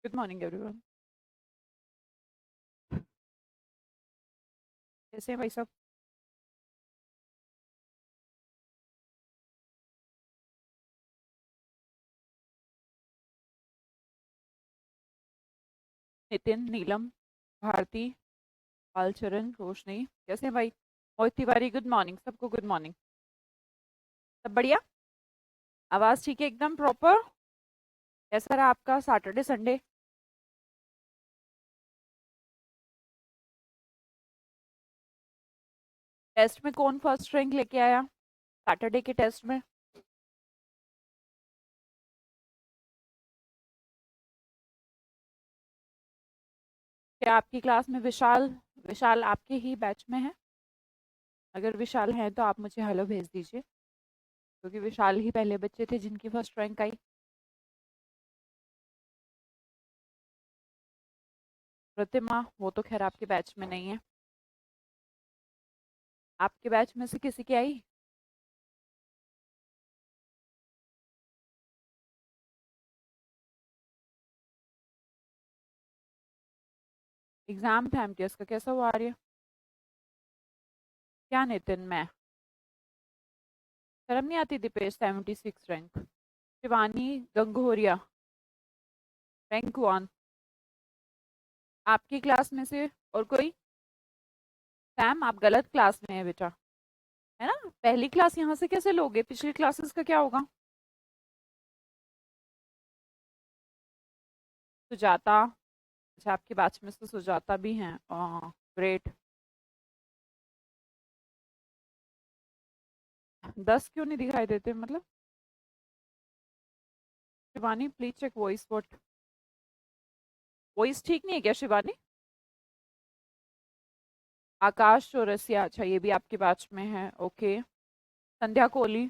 Good morning everyone. कैसे हैं भाई साहब? नितिन, नीलम, भारती, बालचरण, रोशनी, कैसे हैं भाई? मोहित तिवारी, गुड मॉर्निंग सबको। Good morning. सब बढ़िया? आवाज़ ठीक है एकदम प्रॉपर? कैसा रहा आपका सैटरडे संडे? टेस्ट में कौन फर्स्ट रैंक लेके आया सैटरडे के टेस्ट में? क्या आपकी क्लास में विशाल विशाल आपके ही बैच में है? अगर विशाल हैं तो आप मुझे हेलो भेज दीजिए, क्योंकि विशाल ही पहले बच्चे थे जिनकी फर्स्ट रैंक आई। प्रतिमा, वो तो खैर आपके बैच में नहीं है। आपके बैच में से किसी की आई? एग्जाम था एमटीएस का, कैसा हुआ आ रही है? क्या नितिन, मैं शर्म नहीं आती? दीपेश 76 रैंक। शिवानी गंगोरिया रैंक 1। आपकी क्लास में से और कोई? सैम, आप गलत क्लास में है बेटा, है ना? पहली क्लास यहाँ से कैसे लोगे? पिछली क्लासेस का क्या होगा? सुजाता, अच्छा आपकी बैच में से सुजाता भी हैं। ग्रेट। 10 क्यों नहीं दिखाई देते मतलब? Shivani please check voice. What? Voice ठीक नहीं है क्या शिवानी? आकाश चौरसिया, अच्छा ये भी आपके बैच में है, ओके। संध्या कोहली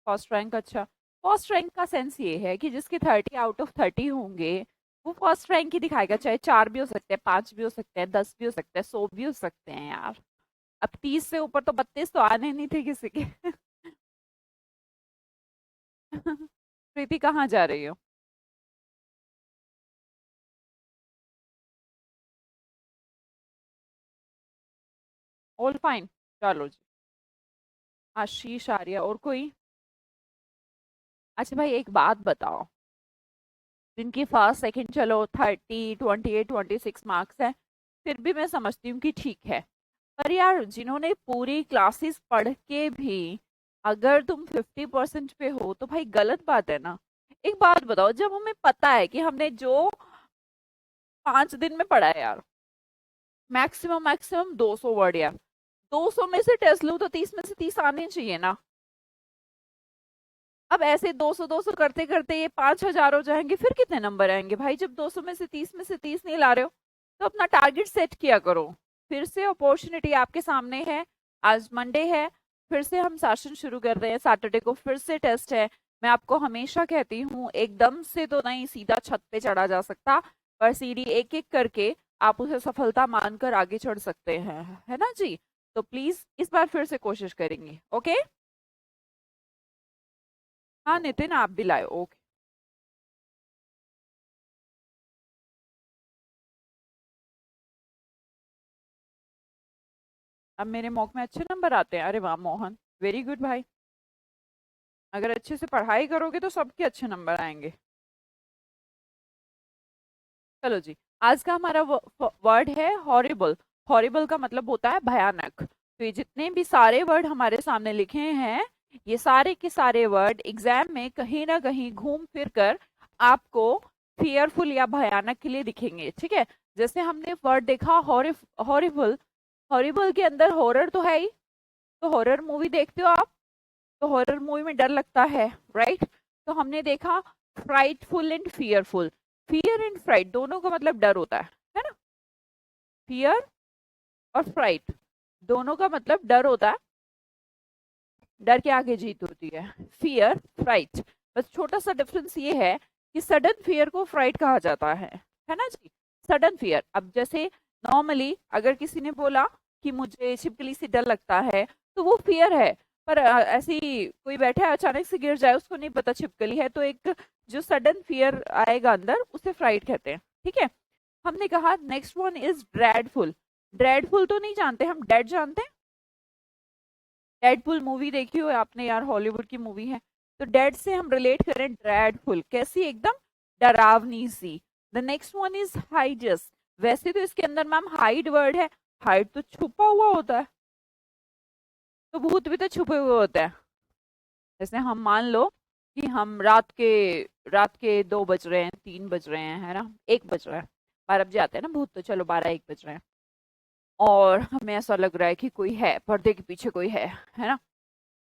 फर्स्ट रैंक, अच्छा। फर्स्ट रैंक का सेंस ये है कि जिसके 30 आउट ऑफ 30 होंगे वो फर्स्ट रैंक ही दिखाएगा, चाहे 4 भी हो सकते हैं, 5 भी हो सकते हैं, 10 भी हो सकते हैं, 100 भी हो सकते हैं यार। अब 30 से ऊपर तो 32 तो आने नहीं थे किसी के। प्रीति कहाँ जा रही हो? ऑल फाइन, चलो जी। आशीष आर्या, और कोई? अच्छा भाई एक बात बताओ, जिनकी फर्स्ट सेकंड चलो 30, 28, 26 मार्क्स है, फिर भी मैं समझती हूँ कि ठीक है। पर यार जिन्होंने पूरी क्लासेस पढ़ के भी अगर तुम 50% पे हो तो भाई गलत बात है ना। एक बात बताओ, जब हमें पता है कि हमने जो 5 दिन में पढ़ा है यार, मैक्सिमम मैक्सिमम 200 वर्ड यार, 200 में से टेस्ट लूँ तो 30 में से 30 आने चाहिए ना। अब ऐसे 200 200 करते करते ये 5,000 हो जाएंगे, फिर कितने नंबर आएंगे भाई? जब 200 में से 30 नहीं ला रहे हो तो अपना टारगेट सेट किया करो। फिर से अपॉर्चुनिटी आपके सामने है। आज मंडे है, फिर से हम सेशन शुरू कर रहे हैं, सैटरडे को फिर से टेस्ट है। मैं आपको हमेशा कहती हूँ एकदम से तो नहीं सीधा छत पे चढ़ा जा सकता, पर सीढ़ी एक एक करके आप उसे सफलता मानकर आगे चढ़ सकते हैं, है ना जी? तो प्लीज इस बार फिर से कोशिश करेंगे, ओके? हाँ नितिन, आप भी लाए, ओके। अब मेरे मॉक में अच्छे नंबर आते हैं, अरे वाह मोहन, वेरी गुड भाई। अगर अच्छे से पढ़ाई करोगे तो सबके अच्छे नंबर आएंगे। चलो जी, आज का हमारा वर्ड है हॉरिबल। हॉरिबल का मतलब होता है भयानक। तो ये जितने भी सारे वर्ड हमारे सामने लिखे हैं, ये सारे के सारे वर्ड एग्जाम में कहीं ना कहीं घूम फिर कर आपको फियरफुल या भयानक के लिए दिखेंगे, ठीक है? जैसे हमने वर्ड देखा हॉरिबल, हॉरिबल के अंदर हॉरर तो है ही। तो हॉरर मूवी देखते हो आप? तो हॉरर मूवी में डर लगता है, राइट? तो हमने देखा frightful and fearful. Fear and fright दोनों का मतलब डर होता है ना? फियर और फ्राइट दोनों का मतलब डर होता है। डर के आगे जीत होती है, फियर फ्राइट। बस छोटा सा डिफरेंस ये है कि सडन फियर को फ्राइट कहा जाता है ना जी? सडन फियर, अब जैसे नॉर्मली अगर किसी ने बोला कि मुझे छिपकली से डर लगता है, तो वो फियर है। पर ऐसी कोई बैठा है अचानक से गिर जाए, उसको नहीं पता छिपकली है, तो एक जो सडन फियर आएगा अंदर, उसे फ्राइट कहते हैं। ठीक है, हमने कहा next one is dreadful. Dreadful तो नहीं जानते, हम डेड जानते हैं। डेडपुल मूवी देखी हो आपने यार, हॉलीवुड की मूवी है। तो डेड से हम रिलेट करें ड्रेडफुल, कैसी, एकदम डरावनी सी। The next one is hideous. वैसे तो इसके अंदर मैम हाइड वर्ड है, हाइड तो छुपा हुआ होता है, तो भूत भी तो छुपे हुए होते हैं। जैसे हम मान लो कि हम रात के 2 बज रहे हैं, 3 बज रहे हैं, है ना, 1 बज रहा है, 12 बजे आते हैं ना भूत, तो चलो 12-1 बज रहे हैं, और हमें ऐसा लग रहा है कि कोई है, पर्दे के पीछे कोई है ना,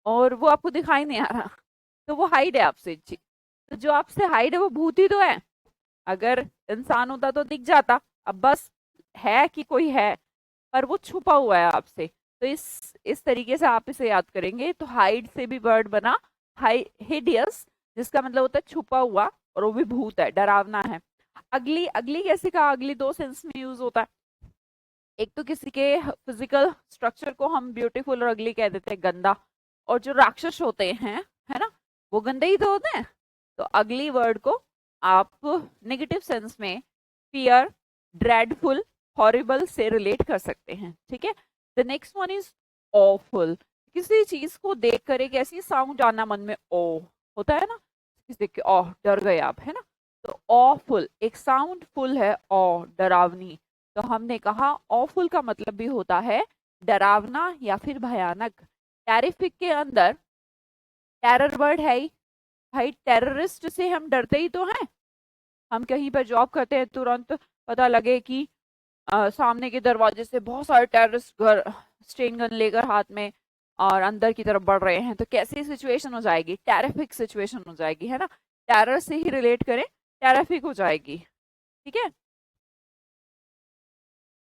और वो आपको दिखाई नहीं आ रहा, तो वो हाइड है आपसे जी। तो जो आपसे हाइड है वो भूत ही तो है। अगर इंसान होता तो दिख जाता, अब बस है कि कोई है, पर वो छुपा हुआ है आपसे। तो इस तरीके से आप इसे याद करेंगे। तो हाइड से भी वर्ड बना हिडियस, जिसका मतलब होता है छुपा हुआ, और वो भी भूत है, डरावना है। अगली अगली कैसे कहा, अगली 2 सेंस में यूज होता है। एक तो किसी के फिजिकल स्ट्रक्चर को हम ब्यूटीफुल और अगली कह देते हैं, गंदा, और जो राक्षस होते हैं, है ना, वो गंदे ही तो होते हैं। तो अगली वर्ड को आप नेगेटिव सेंस में फियर, ड्रेडफुल, हॉरिबल से रिलेट कर सकते हैं। ठीक है, the next one is awful. किसी चीज को देखकर एक ऐसी साउंड आना मन में, ओ होता है ना, किसी देख के ओह डर गए आप, है ना। तो ऑफुल एक साउंड, फुल है ओ डरावनी। तो हमने कहा ऑफुल का मतलब भी होता है डरावना या फिर भयानक। टेरिफिक के अंदर टेरर वर्ड है ही, भाई टेररिस्ट से हम डरते ही तो हैं। हम कहीं पर जॉब करते हैं, तुरंत पता लगे कि सामने के दरवाजे से बहुत सारे टेररिस्ट घर स्टेन गन लेकर हाथ में और अंदर की तरफ बढ़ रहे हैं, तो कैसी सिचुएशन हो जाएगी, टेरिफिक सिचुएशन हो जाएगी, है ना। टेरर से ही रिलेट करें, टेरिफिक हो जाएगी। ठीक है,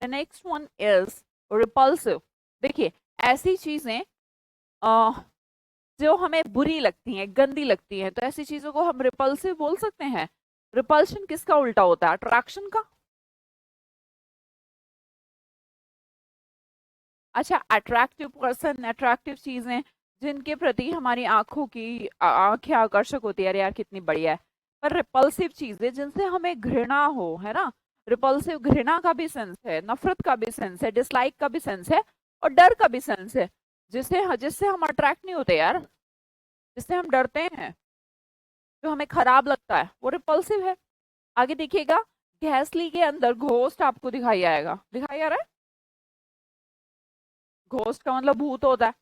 the next one is repulsive. देखिए, ऐसी चीजें जो हमें बुरी लगती हैं, गंदी लगती हैं, तो ऐसी चीजों को हम रिपल्सिव बोल सकते हैं। रिपल्शन किसका उल्टा होता है, अट्रैक्शन का। अच्छा, अट्रैक्टिव पर्सन, अट्रैक्टिव चीजें जिनके प्रति हमारी आंखों की आंखें आकर्षक होती है, अरे यार कितनी बढ़िया है। पर रिपल्सिव चीजें जिनसे हमें घृणा हो, है ना। रिपल्सिव घृणा का भी सेंस है, नफरत का भी सेंस है, डिसलाइक का भी सेंस है, और डर का भी सेंस है। जिससे जिससे हम अट्रैक्ट नहीं होते यार, जिससे हम डरते हैं, जो हमें खराब लगता है, वो रिपल्सिव है। आगे देखिएगा, गैसली के अंदर घोस्ट आपको दिखाई आएगा, दिखाई आ रहा है। घोस्ट का मतलब भूत होता है,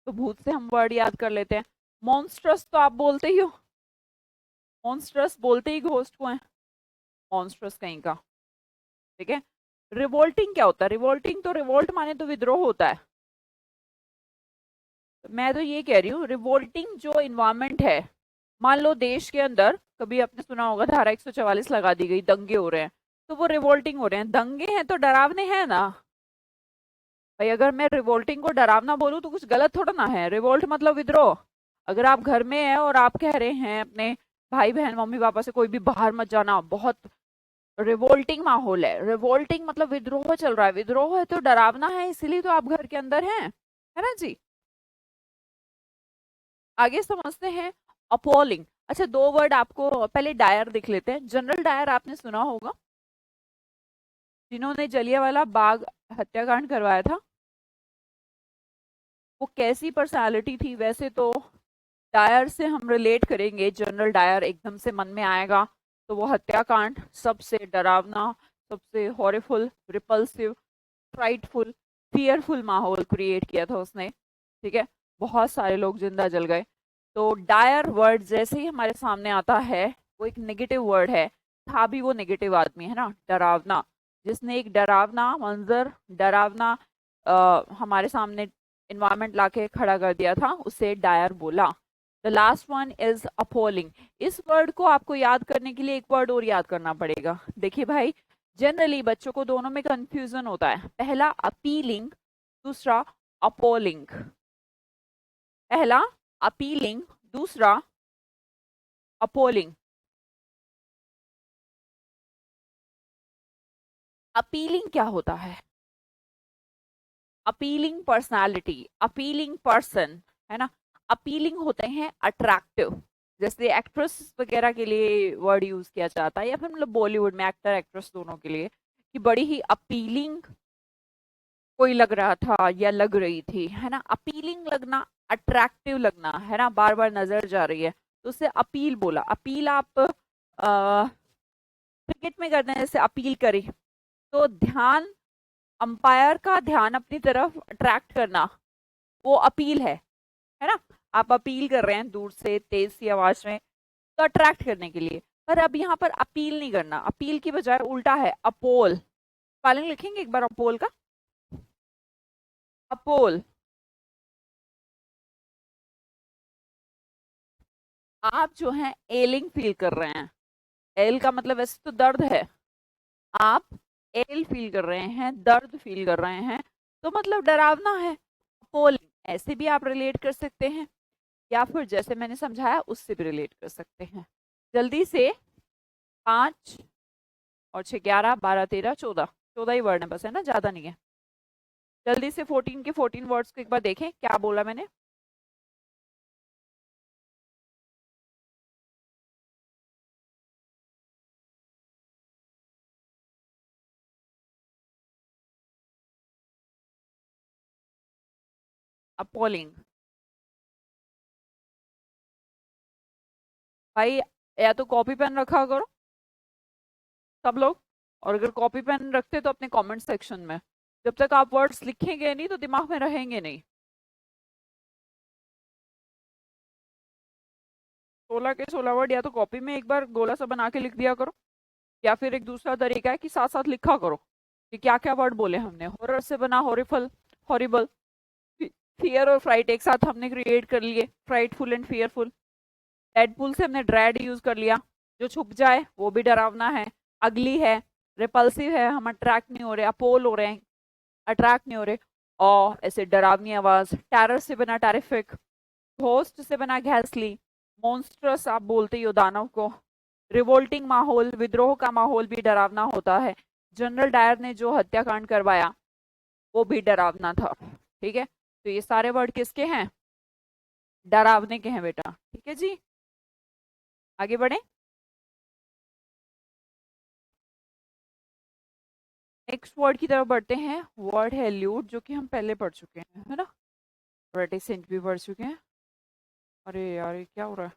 तो भूत से हम वर्ड याद कर लेते हैं। मॉन्स्ट्रस तो आप बोलते ही हो, मॉन्स्ट्रस बोलते ही घोस्ट को है, मॉन्स्ट्रस कहीं का। ठीक है, रिवोल्टिंग क्या होता है, रिवोल्टिंग तो रिवोल्ट माने तो विद्रोह होता है। मैं तो ये कह रही हूँ, रिवोल्टिंग जो इन्वायरमेंट है, मान लो देश के अंदर कभी आपने सुना होगा धारा 144 लगा दी गई, दंगे हो रहे हैं, तो वो रिवोल्टिंग हो रहे हैं। दंगे हैं तो डरावने हैं ना भाई। अगर मैं रिवोल्टिंग को डरावना बोलूँ तो कुछ गलत थोड़ा ना है, रिवोल्ट मतलब विद्रोह। अगर आप घर में हैं और आप कह रहे हैं अपने भाई बहन मम्मी पापा से कोई भी बाहर मत जाना, बहुत रिवोल्टिंग माहौल है, रिवोल्टिंग मतलब विद्रोह चल रहा है, विद्रोह है तो डरावना है, इसीलिए तो आप घर के अंदर हैं, है ना जी। आगे समझते हैं अपॉलिंग। अच्छा, 2 वर्ड आपको पहले डायर दिख लेते हैं। जनरल डायर आपने सुना होगा, जिन्होंने जलियांवाला बाग हत्याकांड करवाया था। वो कैसी पर्सनालिटी थी, वैसे तो डायर से हम रिलेट करेंगे, जनरल डायर एकदम से मन में आएगा, तो वो हत्याकांड सबसे डरावना, सबसे हॉरिफुल, रिपल्सिव, फ्राइटफुल, फियरफुल माहौल क्रिएट किया था उसने। ठीक है, बहुत सारे लोग जिंदा जल गए। तो डायर वर्ड जैसे ही हमारे सामने आता है, वो एक नेगेटिव वर्ड है, था भी वो नेगेटिव आदमी, है ना, डरावना। जिसने एक डरावना मंजर, डरावना हमारे सामने इन्वायरमेंट लाके खड़ा कर दिया था, उसे डायर बोला। The last one is appalling. इस वर्ड को आपको याद करने के लिए एक वर्ड और याद करना पड़ेगा। देखिए भाई, जनरली बच्चों को दोनों में कंफ्यूजन होता है। पहला अपीलिंग, दूसरा अपोलिंग। पहला अपीलिंग, दूसरा अपोलिंग। अपीलिंग क्या होता है, अपीलिंग पर्सनालिटी, अपीलिंग पर्सन, है ना। अपीलिंग होते हैं अट्रैक्टिव, जैसे एक्ट्रेस वगैरह के लिए वर्ड यूज किया जाता है, या फिर मतलब बॉलीवुड में एक्टर एक्ट्रेस दोनों के लिए, कि बड़ी ही अपीलिंग कोई लग रहा था या लग रही थी, है ना। अपीलिंग लगना, अट्रैक्टिव लगना, है ना, बार बार नजर जा रही है, तो उसे अपील बोला। अपील आप क्रिकेट में करते हैं, जैसे अपील करी, तो ध्यान, अंपायर का ध्यान अपनी तरफ अट्रैक्ट करना, वो अपील है ना। आप अपील कर रहे हैं दूर से तेज सी आवाज में, तो अट्रैक्ट करने के लिए। पर अब यहाँ पर अपील नहीं करना, अपील की बजाय उल्टा है अपोल। स्पेलिंग लिखेंगे एक बार अपोल का। अपोल। आप जो है एलिंग फील कर रहे हैं। एल का मतलब वैसे तो दर्द है, आप एल फील कर रहे हैं, दर्द फील कर रहे हैं, तो मतलब डरावना है। अपोलिंग ऐसे भी आप रिलेट कर सकते हैं, या फिर जैसे मैंने समझाया उससे भी रिलेट कर सकते हैं। जल्दी से, 5 और 6 11 12 13 14, 14 ही वर्ड है बस, है ना, ज्यादा नहीं है। जल्दी से 14 के 14 वर्ड्स को एक बार देखें, क्या बोला मैंने। अपोलिंग। भाई, या तो कॉपी पेन रखा करो सब लोग, और अगर कॉपी पेन रखते तो अपने कमेंट सेक्शन में। जब तक आप वर्ड्स लिखेंगे नहीं तो दिमाग में रहेंगे नहीं। 16 के 16 वर्ड या तो कॉपी में एक बार गोला सा बना के लिख दिया करो, या फिर एक दूसरा तरीका है कि साथ साथ लिखा करो कि क्या क्या वर्ड बोले हमने। हॉरर से बना हॉरिफल, हॉरिबल। फियर और फ्राइट एक साथ हमने क्रिएट कर लिए, फ्राइटफुल एंड फियरफुल। डेडपुल से हमने ड्रेड यूज कर लिया, जो छुप जाए वो भी डरावना है। अगली है, रिपल्सिव है, हम अट्रैक्ट नहीं हो रहे, अपोल हो रहे हैं, अट्रैक्ट नहीं हो रहे। और ऐसे डरावनी आवाज, टेरर से बना टेरिफिक, घोस्ट से बना घैसली, मॉन्स्ट्रस आप बोलते ही हो दानव को। रिवोल्टिंग माहौल, विद्रोह का माहौल भी डरावना होता है। जनरल डायर ने जो हत्याकांड करवाया वो भी डरावना था। ठीक है, तो ये सारे वर्ड किसके हैं, डरावने के हैं बेटा। ठीक है जी, आगे बढ़े। नेक्स्ट वर्ड की तरफ बढ़ते हैं। वर्ड है ल्यूट, जो कि हम पहले पढ़ चुके हैं, है ना। रेटिसेंट भी पढ़ चुके हैं। अरे यार, ये क्या हो रहा है।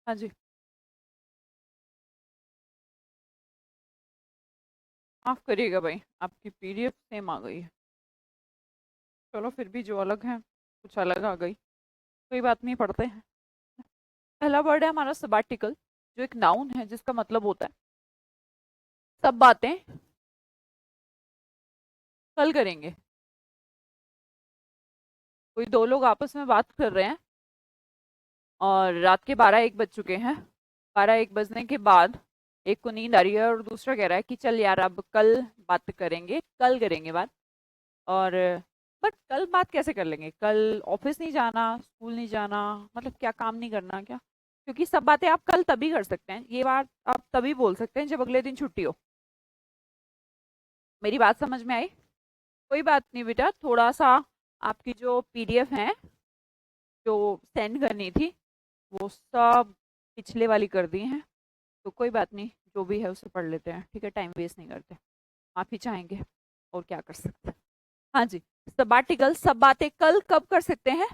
हाँ जी, माफ करिएगा भाई, आपकी पीडीएफ सेम आ गई है। चलो फिर भी जो अलग है कुछ अलग आ गई, कोई बात नहीं, पढ़ते हैं। पहला वर्ड है हमारा सबाटिकल, जो एक नाउन है जिसका मतलब होता है सब बातें कल करेंगे। कोई दो लोग आपस में बात कर रहे हैं और रात के 12-1 बज चुके हैं। 12-1 बजने के बाद एक को नींद आ रही है और दूसरा कह रहा है कि चल यार अब कल बात करेंगे, कल करेंगे बात। और बट कल बात कैसे कर लेंगे, कल ऑफिस नहीं जाना, स्कूल नहीं जाना, मतलब क्या काम नहीं करना क्या? क्योंकि सब बातें आप कल तभी कर सकते हैं, ये बात आप तभी बोल सकते हैं जब अगले दिन छुट्टी हो। मेरी बात समझ में आई? कोई बात नहीं बेटा, थोड़ा सा आपकी जो पीडीएफ है जो सेंड करनी थी वो सब पिछले वाली कर दी हैं, तो कोई बात नहीं, जो भी है उसे पढ़ लेते हैं, ठीक है, टाइम वेस्ट नहीं करते। आप ही चाहेंगे और क्या कर सकते हैं। हाँ जी, सबाटिकल, सब बातें कल कब कर सकते हैं?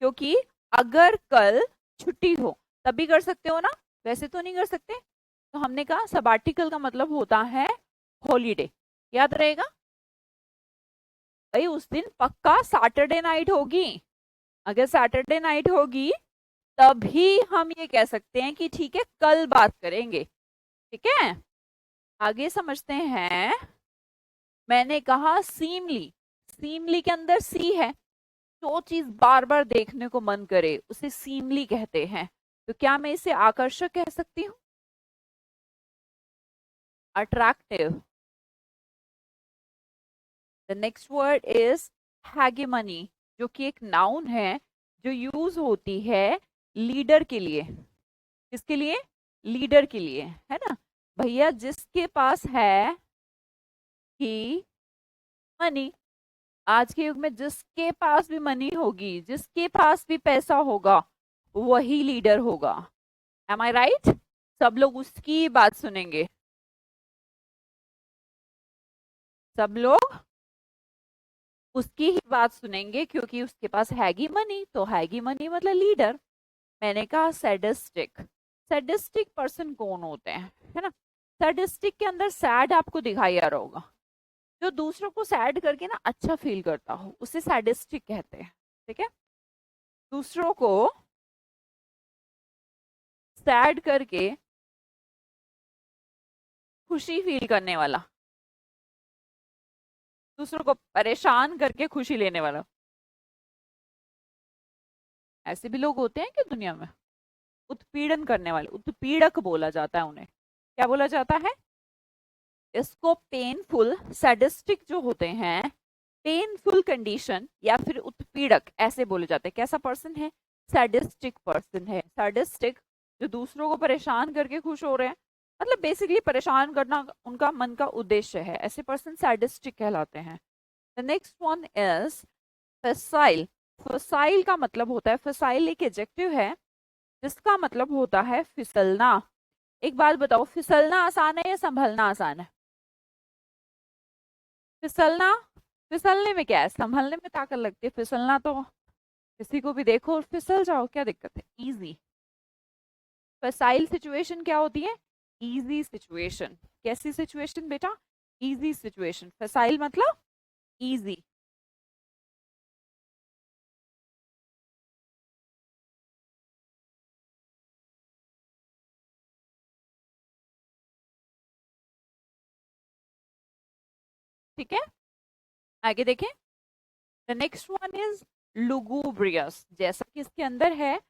क्योंकि अगर कल छुट्टी हो तभी कर सकते हो ना, वैसे तो नहीं कर सकते। तो हमने कहा सबाटिकल का मतलब होता है हॉलीडे, याद रहेगा भाई। उस दिन पक्का सैटरडे नाइट होगी, अगर सैटरडे नाइट होगी तभी हम ये कह सकते हैं कि ठीक है कल बात करेंगे। ठीक है, आगे समझते हैं। मैंने कहा सीमली, सीमली के अंदर सी है, जो चीज बार बार देखने को मन करे उसे सीमली कहते हैं। तो क्या मैं इसे आकर्षक कह सकती हूँ? Attractive. The next word is hegemony, जो कि एक नाउन है जो यूज होती है लीडर के लिए। किसके लिए? लीडर के लिए, है ना। भैया जिसके पास है ही मनी, आज के युग में जिसके पास भी मनी होगी, जिसके पास भी पैसा होगा, वही लीडर होगा। एम आई राइट? सब लोग उसकी बात सुनेंगे, सब लोग उसकी ही बात सुनेंगे क्योंकि उसके पास हैगी मनी, तो हैगी मनी मतलब लीडर। मैंने कहा सैडिस्टिक, सैडिस्टिक पर्सन कौन होते हैं, है ना। सैडिस्टिक के अंदर सैड आपको दिखाई आ रहा होगा, जो दूसरों को सैड करके ना अच्छा फील करता हो उसे सैडिस्टिक कहते हैं। ठीक है, दूसरों को सैड करके खुशी फील करने वाला, दूसरों को परेशान करके खुशी लेने वाला, ऐसे भी लोग होते हैं कि दुनिया में। उत्पीड़न करने वाले, उत्पीड़क बोला जाता है उन्हें। क्या बोला जाता है? इसको पेनफुल, सैडिस्टिक जो होते हैं, पेनफुल कंडीशन या फिर उत्पीड़क ऐसे बोले जाते हैं। कैसा पर्सन है? सैडिस्टिक पर्सन है। सैडिस्टिक जो दूसरों को परेशान करके खुश हो रहे हैं, मतलब बेसिकली परेशान करना उनका मन का उद्देश्य है, ऐसे पर्सन सैडिस्टिक कहलाते हैं। The next one is facile. Facile का मतलब होता है, फसाइल एक एडजेक्टिव है जिसका मतलब होता है फिसलना। एक बात बताओ, फिसलना आसान है या संभलना आसान है? फिसलना, फिसलने में क्या है, संभलने में ताकत लगती है, फिसलना तो किसी को भी देखो और फिसल जाओ, क्या दिक्कत है, इजी। फसाइल सिचुएशन क्या होती है? Easy situation. कैसी सिचुएशन बेटा? Easy situation. फसाइल मतलब इजी। ठीक है, आगे देखें। The next one is lugubrious. जैसा कि इसके अंदर है,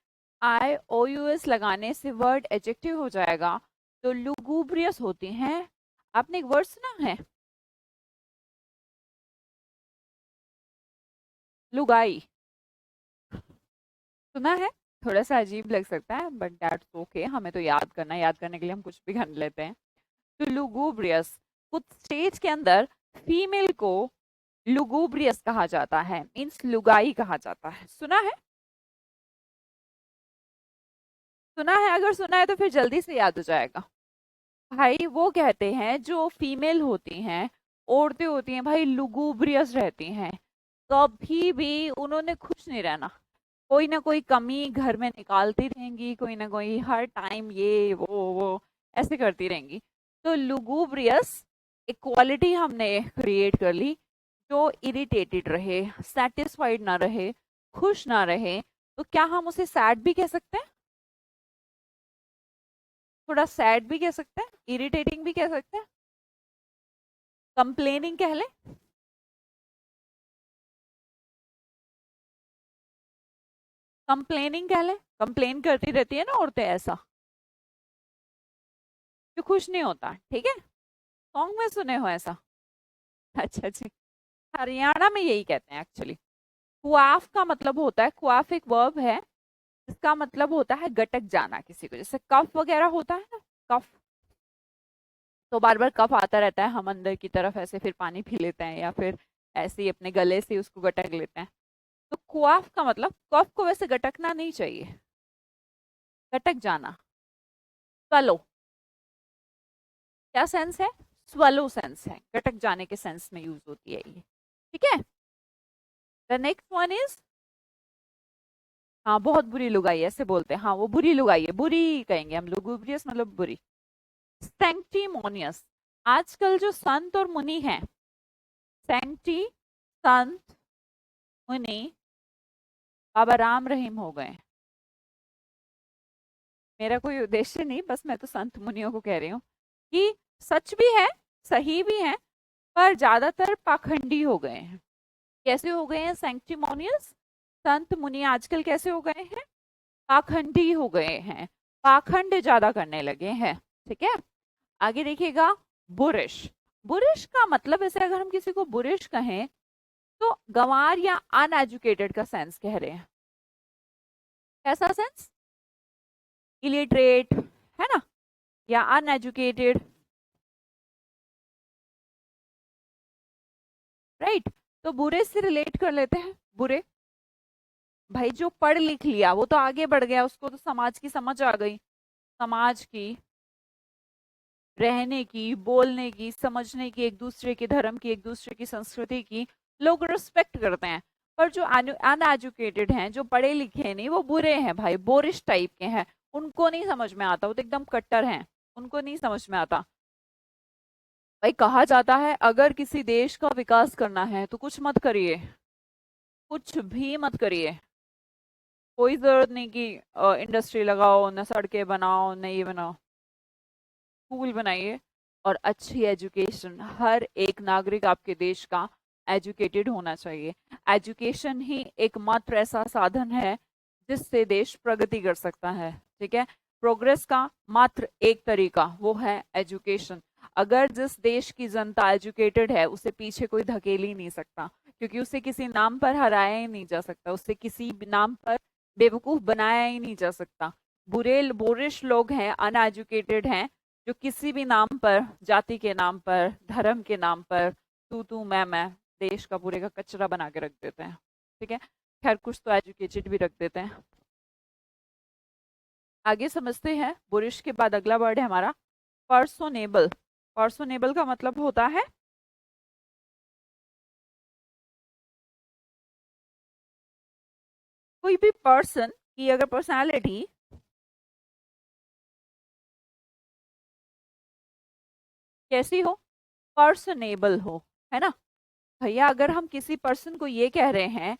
आई ओ यू एस लगाने से वर्ड एडजेक्टिव हो जाएगा, तो लुगुब्रियस होते हैं। आपने एक वर्ड सुना है, लुगाई, सुना है? थोड़ा सा अजीब लग सकता है बट दैट्स ओके, हमें तो याद करना है, याद करने के लिए हम कुछ भी कर लेते हैं। तो लुगुब्रियस, कुछ स्टेज के अंदर फीमेल को लुगुब्रियस कहा जाता है, मीन्स लुगाई कहा जाता है। सुना है? सुना है? अगर सुना है तो फिर जल्दी से याद हो जाएगा। भाई वो कहते हैं जो फीमेल होती हैं, औरतें होती हैं भाई, लुगुब्रियस रहती हैं, कभी भी उन्होंने खुश नहीं रहना, कोई ना कोई कमी घर में निकालती रहेंगी, कोई ना कोई हर टाइम ये वो ऐसे करती रहेंगी। तो लुगुब्रियस एक क्वालिटी हमने क्रिएट कर ली, जो इरिटेटेड रहे, सेटिस्फाइड ना रहे, खुश ना रहे। तो क्या हम उसे सैड भी कह सकते हैं? थोड़ा सैड भी कह सकते हैं, इरिटेटिंग भी कह सकते हैं, कंप्लेनिंग कह ले। कंप्लेनिंग कह ले, कंप्लेन करती रहती है ना औरतें, ऐसा जो खुश नहीं होता, ठीक है। सॉन्ग में सुने हो ऐसा? अच्छा जी। हरियाणा में यही कहते हैं एक्चुअली। क्वाफ का मतलब होता है, क्वाफ एक वर्ब है, इसका मतलब होता है गटक जाना किसी को, जैसे कफ वगैरह होता है ना, कफ। तो बार बार कफ आता रहता है, हम अंदर की तरफ ऐसे फिर पानी पी लेते हैं या फिर ऐसे ही अपने गले से उसको गटक लेते हैं। तो क्वाफ का मतलब, कफ को वैसे गटकना नहीं चाहिए, गटक जाना। स्वलो, क्या सेंस है? स्वलो सेंस है, गटक जाने के सेंस में यूज होती है ये, ठीक है। द नेक्स्ट वन इज, हाँ बहुत बुरी लुगाई ऐसे बोलते हैं, हाँ वो बुरी लुगाई है, बुरी कहेंगे हम, लुगुब्रियस मतलब बुरी। सैंक्टिमोनियस, आजकल जो संत और मुनि हैं, सैंक्टी संत, मुनि, बाबा राम रहीम हो गए। मेरा कोई उद्देश्य नहीं, बस मैं तो संत मुनियों को कह रही हूँ कि सच भी है, सही भी है, पर ज्यादातर पाखंडी हो गए हैं। कैसे हो गए हैं सैंक्टिमोनियस? संत मुनि आजकल कैसे हो गए हैं? पाखंडी हो गए हैं, पाखंड ज्यादा करने लगे हैं, ठीक है। आगे देखिएगा, बुरिश। बुरिश का मतलब, ऐसे अगर हम किसी को बुरिश कहें तो गंवार या अनएजुकेटेड का सेंस कह रहे हैं। कैसा सेंस? इलिटरेट, है ना, या अनएजुकेटेड, राइट। तो बुरे से रिलेट कर लेते हैं, बुरे भाई जो पढ़ लिख लिया वो तो आगे बढ़ गया, उसको तो समाज की समझ आ गई, समाज की, रहने की, बोलने की, समझने की, एक दूसरे के धर्म की, एक दूसरे की संस्कृति की, लोग रिस्पेक्ट करते हैं। पर जो अनएजुकेटेड हैं, जो पढ़े लिखे नहीं, वो बुरे हैं भाई, बोरिश टाइप के हैं, उनको नहीं समझ में आता, वो तो एकदम कट्टर हैं, उनको नहीं समझ में आता। भाई कहा जाता है अगर किसी देश का विकास करना है तो कुछ मत करिए, कुछ भी मत करिए, कोई जरूरत नहीं कि इंडस्ट्री लगाओ, न सड़कें बनाओ, न ये बनाओ, स्कूल बनाइए और अच्छी एजुकेशन, हर एक नागरिक आपके देश का एजुकेटेड होना चाहिए। एजुकेशन ही एकमात्र ऐसा साधन है जिससे देश प्रगति कर सकता है, ठीक है। प्रोग्रेस का मात्र एक तरीका, वो है एजुकेशन। अगर जिस देश की जनता एजुकेटेड है, उसे पीछे कोई धकेल ही नहीं सकता, क्योंकि उसे किसी नाम पर हराया ही नहीं जा सकता, उसे किसी भी नाम पर बेवकूफ बनाया ही नहीं जा सकता। बुरे बोरिश लोग हैं, अनएजुकेटेड हैं, जो किसी भी नाम पर, जाति के नाम पर, धर्म के नाम पर तू मैं देश का पूरे का कचरा बना के रख देते हैं, ठीक है। खैर कुछ तो एजुकेटेड भी रख देते हैं। आगे समझते हैं, बुरिश के बाद अगला वर्ड है हमारा पर्सोनेबल। पर्सोनेबल का मतलब होता है, कोई भी पर्सन की अगर पर्सनालिटी कैसी हो, पर्सनेबल हो, है ना। भैया अगर हम किसी पर्सन को ये कह रहे हैं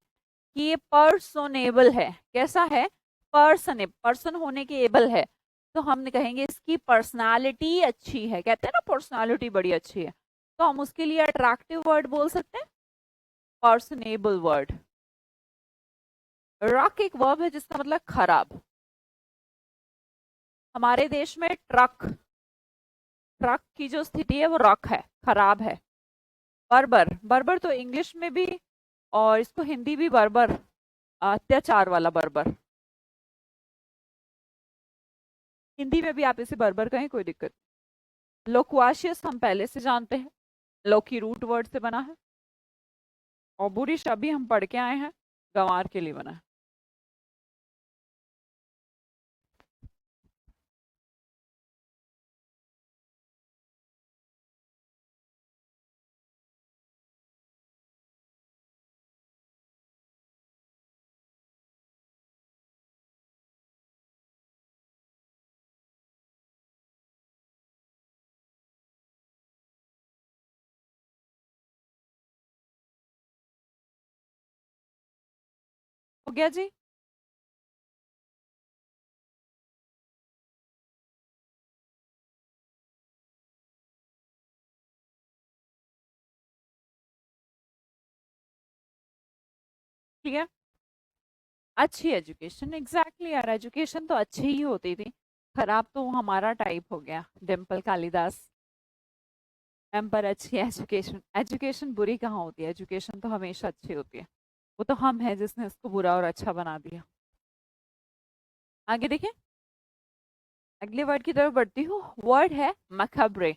कि ये पर्सोनेबल है, कैसा है, पर्सन, पर्सन होने के एबल है, तो हम कहेंगे इसकी पर्सनालिटी अच्छी है, कहते हैं ना पर्सनालिटी बड़ी अच्छी है, तो हम उसके लिए अट्रैक्टिव वर्ड बोल सकते हैं, पर्सनेबल वर्ड। रक एक वर्ब है जिसका मतलब खराब। हमारे देश में ट्रक, ट्रक की जो स्थिति है वो रक है, खराब है। बर्बर, बर्बर तो इंग्लिश में भी, और इसको हिंदी भी बर्बर, अत्याचार वाला बर्बर, हिंदी में भी आप इसे बर्बर कहें, कोई दिक्कत। लोक्वाशियस हम पहले से जानते हैं, लौकी रूट वर्ड से बना है, और बुरिश अभी हम पढ़ के आए हैं, गंवार के लिए बना है। हो गया जी? क्लियर? अच्छी एजुकेशन, एग्जैक्टली यार, एजुकेशन तो अच्छी ही होती थी। खराब तो हमारा टाइप हो गया, डिम्पल कालिदास। एम पर अच्छी एजुकेशन, एजुकेशन बुरी कहाँ होती है, एजुकेशन तो हमेशा अच्छी होती है। वो तो हम है जिसने उसको बुरा और अच्छा बना दिया। आगे देखिए, अगले वर्ड की तरफ बढ़ती हूँ। वर्ड है मखबरे।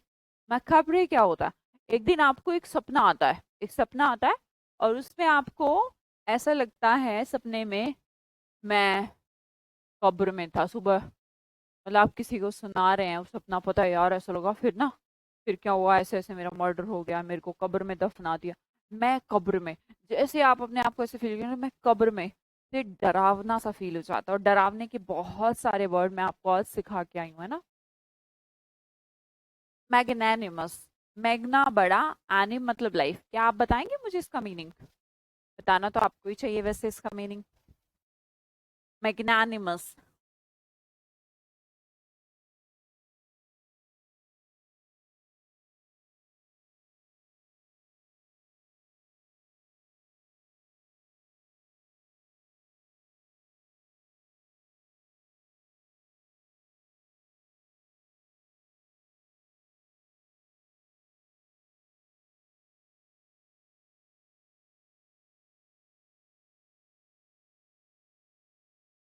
मखबरे क्या होता है? एक दिन आपको एक सपना आता है, एक सपना आता है, और उसमें आपको ऐसा लगता है सपने में, मैं कब्र में था सुबह। मतलब आप किसी को सुना रहे हैं वो सपना, पता है यार ऐसा लगा, फिर ना, फिर क्या हुआ, ऐसे ऐसे मेरा मर्डर हो गया, मेरे को कब्र में दफना दिया। मैं कब्र में, जैसे आप अपने आप को ऐसे फील करें, मैं कब्र में, से डरावना सा फील हो जाता है। और डरावने के बहुत सारे वर्ड मैं आपको आज सिखा के आई हूँ, है ना। मैग्नेनिमस, मैग्ना बड़ा, एनिम मतलब लाइफ। क्या आप बताएंगे मुझे इसका मीनिंग? बताना तो आपको ही चाहिए वैसे इसका मीनिंग। मैग्नानिमस।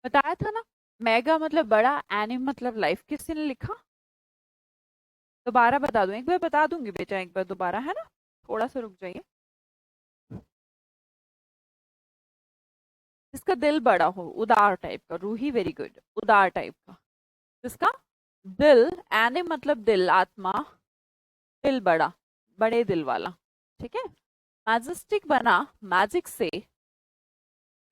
बताया था ना, मेगा मतलब बड़ा, एनिम मतलब लाइफ। किसी ने लिखा? दोबारा बता दूं? एक बार बता दूंगी बेटा, एक बार दोबारा, है ना। थोड़ा सा रुक जाइए। जिसका दिल बड़ा हो, उदार टाइप का, रूही, वेरी गुड, उदार टाइप का। जिसका दिल, एने मतलब दिल, आत्मा, दिल बड़ा, बड़े दिल वाला। ठीक है। मैजेस्टिक बना, मैजिक से।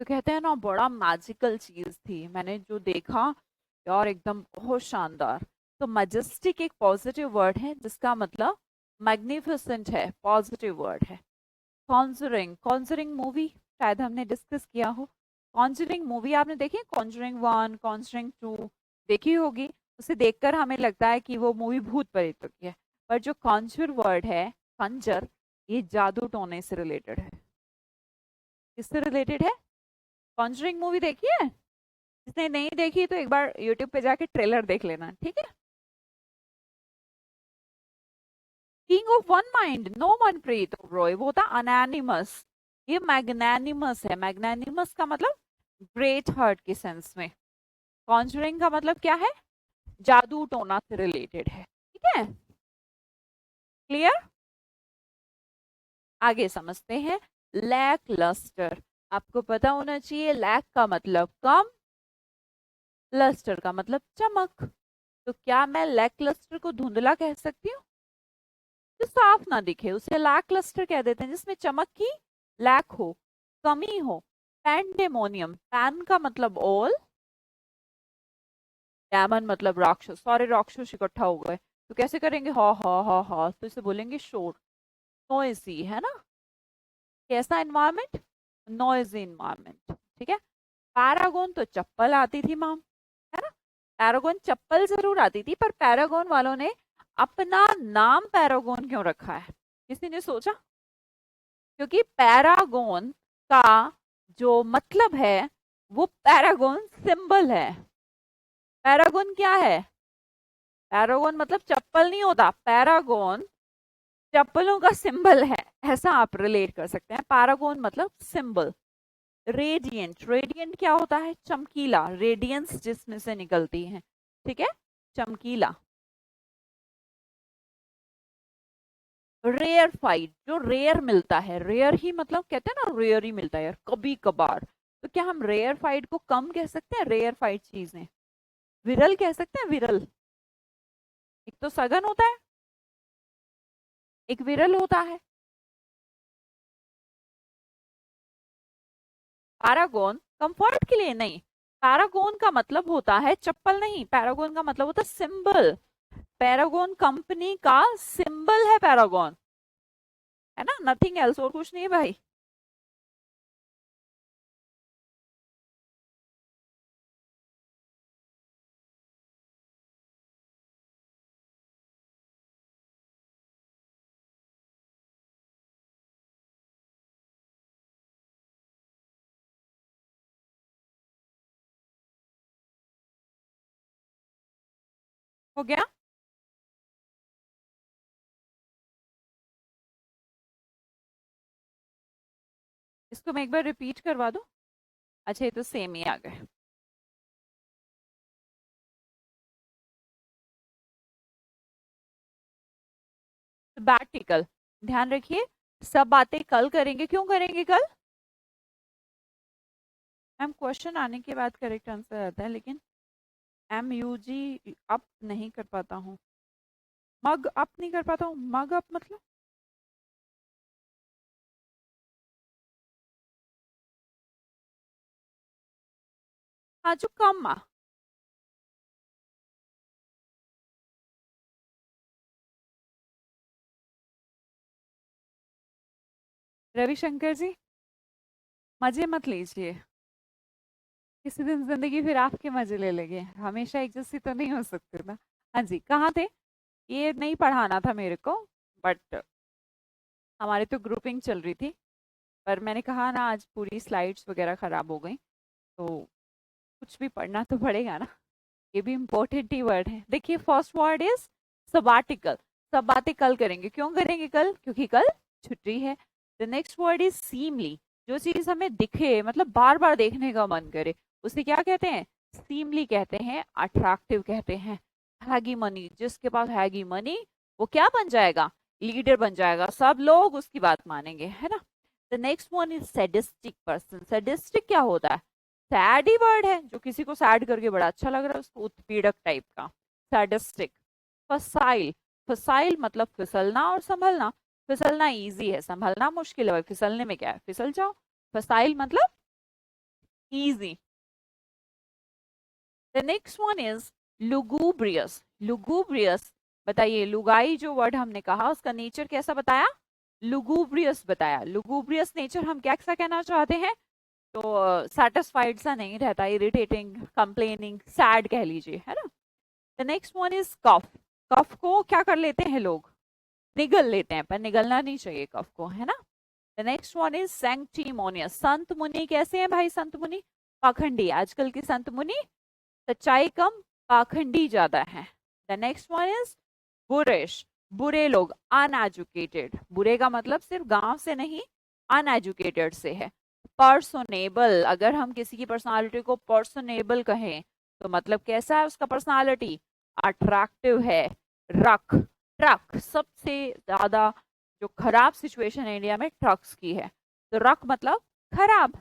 तो कहते हैं ना, बड़ा मैजिकल चीज थी, मैंने जो देखा यार एकदम बहुत शानदार। तो मैजेस्टिक एक पॉजिटिव वर्ड है जिसका मतलब मैग्निफिसेंट है, पॉजिटिव वर्ड है। कॉन्जरिंग, कॉन्जरिंग मूवी शायद हमने डिस्कस किया हो। कॉन्जरिंग मूवी आपने देखी? कॉन्जरिंग 1, कॉन्जरिंग 2 देखी होगी। उसे देखकर हमें लगता है कि वो मूवी भूत प्रेतों की है। पर जो कॉन्जर वर्ड है, कंजर, ये जादू टोने से रिलेटेड है। किससे रिलेटेड है? कॉन्जरिंग मूवी देखी है? जिसने नहीं देखी तो एक बार यूट्यूब पे जाके ट्रेलर देख लेना, ठीक है। King of one mind, no Manpreet Roy, वो था अनैनिमस। ये मैग्नैनिमस है। मैग्नैनिमस का मतलब ग्रेट हार्ट के सेंस में। कॉन्जरिंग का मतलब क्या है? जादू टोना से रिलेटेड है, ठीक है। क्लियर? आगे समझते हैं। लैक लस्टर, आपको पता होना चाहिए लैक का मतलब कम, लस्टर का मतलब चमक। तो क्या मैं लैक लस्टर को धुंधला कह सकती हूँ? जो साफ ना दिखे उसे लैक लस्टर कह देते हैं, जिसमें चमक की लैक हो, कमी हो। पैंडेमोनियम, पैन का मतलब ऑल, डेमन मतलब राक्षस, सारे राक्षस इकट्ठा हो गए। तो कैसे करेंगे? हा हा हा हा, तो इसे बोलेंगे शोर, नॉइजी, है ना। कैसा एनवायरमेंट? नॉइजी एनवायरमेंट, ठीक है। पैरागोन तो चप्पल आती थी माम, है ना। पैरागोन चप्पल जरूर आती थी, पर पैरागोन वालों ने अपना नाम पैरागोन क्यों रखा है? किसी ने सोचा? क्योंकि पैरागोन का जो मतलब है, वो पैरागोन सिंबल है। पैरागोन क्या है? पैरागोन मतलब चप्पल नहीं होता, पैरागोन चप्पलों का सिंबल है। ऐसा आप रिलेट कर सकते हैं, पैरागोन मतलब सिंबल। रेडियंट, रेडियंट क्या होता है? चमकीला, रेडियंस जिसमें से निकलती है, ठीक है, चमकीला। रेयर फाइट, जो रेयर मिलता है, रेयर ही मतलब कहते हैं ना, रेयर ही मिलता है यार, कभी कभार। तो क्या हम रेयर फाइट को कम कह सकते हैं? रेयर फाइट चीजें विरल कह सकते हैं, विरल। एक तो सघन होता है, एक विरल होता है। पैरागोन कंफर्ट के लिए नहीं, पैरागोन का मतलब होता है चप्पल नहीं, पैरागोन का मतलब होता है सिंबल। पैरागोन कंपनी का सिंबल है पैरागोन, है ना, नथिंग एल्स, और कुछ नहीं है भाई। हो गया? इसको मैं एक बार रिपीट करवा दूं? अच्छा, ये तो सेम ही आ गए। बैटिकल, ध्यान रखिए, सब बातें कल करेंगे। क्यों करेंगे कल? मैम क्वेश्चन आने के बाद करेक्ट आंसर आता है, लेकिन एम यू जी अप नहीं कर पाता हूँ। मग अप नहीं कर पाता हूँ, मग अप मतलब? हाँ, जो कम आ। रविशंकर जी, मजे मत लीजिए। किसी दिन जिंदगी फिर आपके मजे ले लेंगे, हमेशा एक जैसी तो नहीं हो सकते ना। हाँ जी, कहाँ थे? ये नहीं पढ़ाना था मेरे को, बट हमारी तो ग्रुपिंग चल रही थी। पर मैंने कहा ना, आज पूरी स्लाइड्स वगैरह खराब हो गई, तो कुछ भी पढ़ना तो पड़ेगा ना। ये भी इम्पोर्टेंट ही वर्ड है। देखिए, फर्स्ट वर्ड इज सबाटिकल। सब बातें कल करेंगे। क्यों करेंगे कल? क्योंकि कल छुट्टी है। The next word is seemly. जो चीज हमें दिखे, मतलब बार बार देखने का मन करे, उसे क्या कहते हैं? सीमली कहते हैं, अट्रैक्टिव कहते हैं। हैगी मनी, जिसके पास हैगी मनी वो क्या बन जाएगा? लीडर बन जाएगा, सब लोग उसकी बात मानेंगे, है ना। The next one is sadistic person. Sadistic क्या होता है? सैड ही वर्ड है, जो किसी को सैड करके बड़ा अच्छा लग रहा है, उसको उत्पीड़क टाइप का, सैडिस्टिक। फसाइल, फसाइल मतलब फिसलना और संभलना। फिसलना इजी है, संभलना मुश्किल है। भाई फिसलने में क्या है, फिसल जाओ। फसाइल मतलब easy. The next one is lugubrious. Lugubrious, बताइए, लुगाई जो वर्ड हमने कहा उसका नेचर कैसा बताया? लुगुब्रियस बताया। लुगुब्रियस नेचर हम कैसा कहना चाहते हैं? तो सेटिस्फाइड सा नहीं रहता, इरिटेटिंग, कंप्लेनिंग, सैड कह लीजिए, है ना। द नेक्स्ट वन इज कफ। कफ को क्या कर लेते हैं लोग? निगल लेते हैं, पर निगलना नहीं चाहिए कफ को, है ना। The next one is sanctimonious. संत मुनि कैसे हैं भाई? संत मुनि पाखंडी। आजकल के संत मुनि सच्चाई कम, पाखंडी ज्यादा है। The next one is boorish. बुरे लोग, अनएजुकेटेड। बुरे का मतलब सिर्फ गांव से नहीं, अनएजुकेटेड से है। पर्सोनेबल, अगर हम किसी की पर्सनालिटी को पर्सोनेबल कहें, तो मतलब कैसा है उसका पर्सनालिटी? अट्रैक्टिव है। रख, ट्रक, सबसे ज्यादा जो खराब सिचुएशन इंडिया में ट्रक्स की है, तो रख मतलब खराब।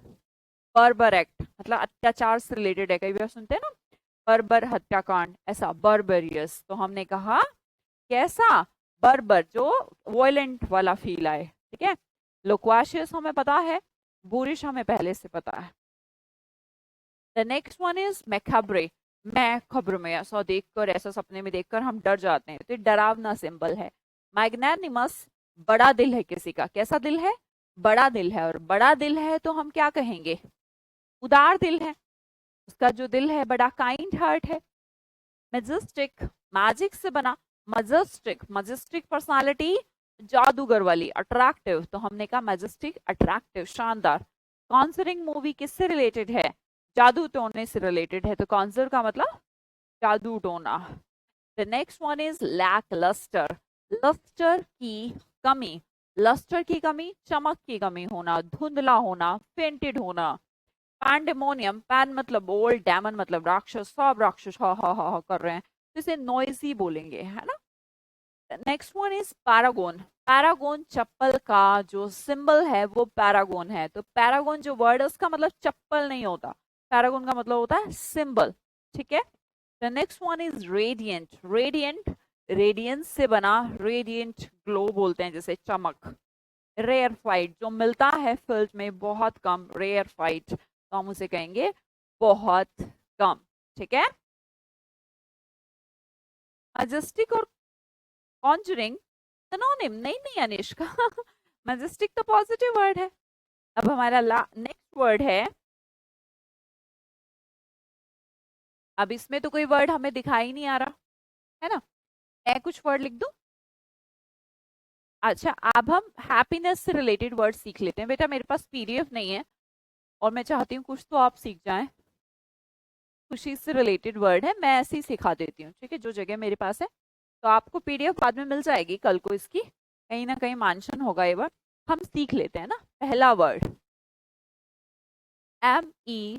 बर्बर एक्ट मतलब अत्याचार से रिलेटेड है, कई बार सुनते हैं ना, बर्बर हत्याकांड, ऐसा बर्बरियस। तो हमने कहा कैसा? बर्बर, जो वॉयलेंट वाला फील आए, ठीक है। लोक्वाशियस हमें पता है, बुरिश हमें पहले से पता है। The next one is macabre. मैं खबर में ऐसा देखकर, ऐसा सपने में देखकर हम डर जाते हैं, तो ये डरावना सिंबल है। मैग्नानिमस, बड़ा दिल है किसी का। कैसा दिल है? बड़ा दिल है। और बड़ा दिल है तो हम क्या कहेंगे? उदार दिल है। उसका जो दिल है बड़ा काइंड हार्ट है। मैजेस्टिक, मैजिक से बना। मजेस्टिक, मजेस्टिक पर्सनालिटी, जादूगर वाली, अट्रैक्टिव। तो हमने कहा मैजेस्टिक, अट्रैक्टिव, शानदार। कॉन्सरिंग मूवी किससे रिलेटेड है? जादू टोने से रिलेटेड है, तो कॉन्सर का मतलब जादू टोना। The next one is lack lustre. Lustre की कमी। लस्टर की कमी, चमक की कमी होना, धुंधला होना, फेंटेड होना। पैंडेमोनियम, पैन मतलब ओल्ड, डैमन मतलब राक्षस, सब राक्षस हा हा हा हा कर रहे हैं, तो इसे नॉइजी बोलेंगे, है ना। Next one is paragon. Paragon चप्पल का जो सिंबल है वो पैरागोन है। तो पैरागोन जो वर्ड है उसका मतलब चप्पल नहीं होता, पैरागोन का मतलब होता है सिंबल, ठीक है। The next one is radiant. Radiant, radiance से बना, रेडियंट ग्लो बोलते हैं जैसे चमक। रेयर फाइट, जो मिलता है फील्ड में बहुत कम, रेयर फाइट, तो हम उसे कहेंगे बहुत कम, ठीक है। मजेस्टिक और कॉन्जरिंग सिनोनिम नहीं, नहीं अनिष्का। मजेस्टिक तो पॉजिटिव वर्ड है। अब हमारा नेक्स्ट वर्ड है, अब इसमें तो कोई वर्ड हमें दिखाई नहीं आ रहा, है ना। मैं कुछ वर्ड लिख दूं? अच्छा, अब हम हैप्पीनेस से रिलेटेड वर्ड सीख लेते हैं। बेटा मेरे पास पीडीएफ नहीं है, और मैं चाहती हूँ कुछ तो आप सीख जाएं। खुशी से रिलेटेड वर्ड है, मैं ऐसे ही सिखा देती हूँ, ठीक है, जो जगह मेरे पास है। तो आपको पीडीएफ बाद में मिल जाएगी कल को इसकी, कहीं ना कहीं मेंशन होगा ये वर्ड। हम सीख लेते हैं ना। पहला word MERRY,